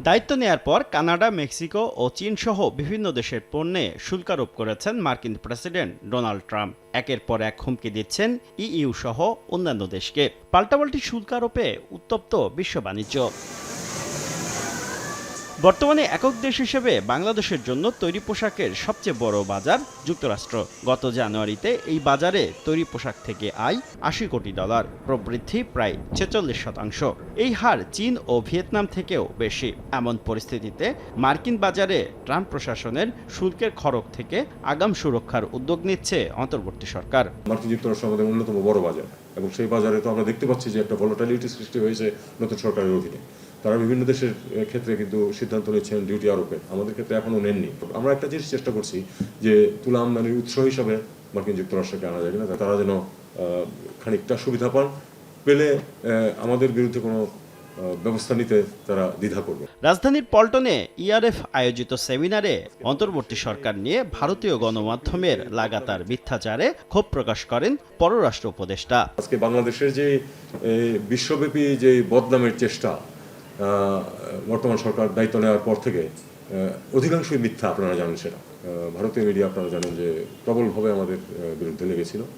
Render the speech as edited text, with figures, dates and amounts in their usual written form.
দায়িত্ব নেয়ার পর কানাডা, মেক্সিকো ও চীন সহ বিভিন্ন দেশের পণ্যে শুল্ক আরোপ করেছেন মার্কিন প্রেসিডেন্ট ডোনাল্ড ট্রাম্প। একের পর এক হুমকি দিচ্ছেন ইইউ সহ অন্যান্য দেশকে। পাল্টাপাল্টি শুল্ক আরোপে উত্তপ্ত বিশ্ব বাণিজ্য। বর্তমানে একক দেশ হিসেবে বাংলাদেশের জন্য তৈরি পোশাকের সবচেয়ে বড় বাজার যুক্তরাষ্ট্র। গত জানুয়ারিতে এই বাজারে তৈরি পোশাক থেকে আয় $80 কোটি, প্রবৃদ্ধি প্রায় 46%। এই হার চীন ও ভিয়েতনাম থেকেও বেশি। এমন পরিস্থিতিতে মার্কিন বাজারে ট্রাম্প প্রশাসনের শুল্কের খড়গ থেকে আগাম সুরক্ষার উদ্যোগ নিচ্ছে অন্তর্বর্তী সরকার। মার্কিন যুক্তরাষ্ট্র আমাদের অন্যতম বড় বাজার এবং সেই বাজারে তো আমরা দেখতে পাচ্ছি যে একটা ভলাটাইলিটি সৃষ্টি হয়েছে নতুন সরকারের অধীনে। তারা বিভিন্ন দেশের ক্ষেত্রে কিন্তু সিদ্ধান্ত নিচ্ছেন ডিউটি আরোপের, আমাদের ক্ষেত্রে এখনো নেননি। আমরা একটা জিনিস চেষ্টা করছি যে তুলা আমদানির উৎস হিসাবে মার্কিন যুক্তরাষ্ট্রকে আনা যায় কিনা, তারা যেন খানিকটা সুবিধা পান, পেলে আমাদের বিরুদ্ধে কোনো ব্যবস্থা নিতে তারা দ্বিধা করবে। রাজধানীর পল্টনে ইআরএফ আয়োজিত সেমিনারে অন্তর্বর্তী সরকার নিয়ে ভারতীয় গণমাধ্যমের লাগাতার মিথ্যাচারে ক্ষোভ প্রকাশ করেন পররাষ্ট্র উপদেষ্টা। আজকে বাংলাদেশের যে বিশ্বব্যাপী যে বদনামের চেষ্টা বর্তমান সরকার দায়িত্ব নেওয়ার পর থেকে অধিকাংশই মিথ্যা, আপনারা জানেন সেটা। ভারতীয় মিডিয়া আপনারা জানেন যে প্রবলভাবে আমাদের বিরুদ্ধে লেগেছিল।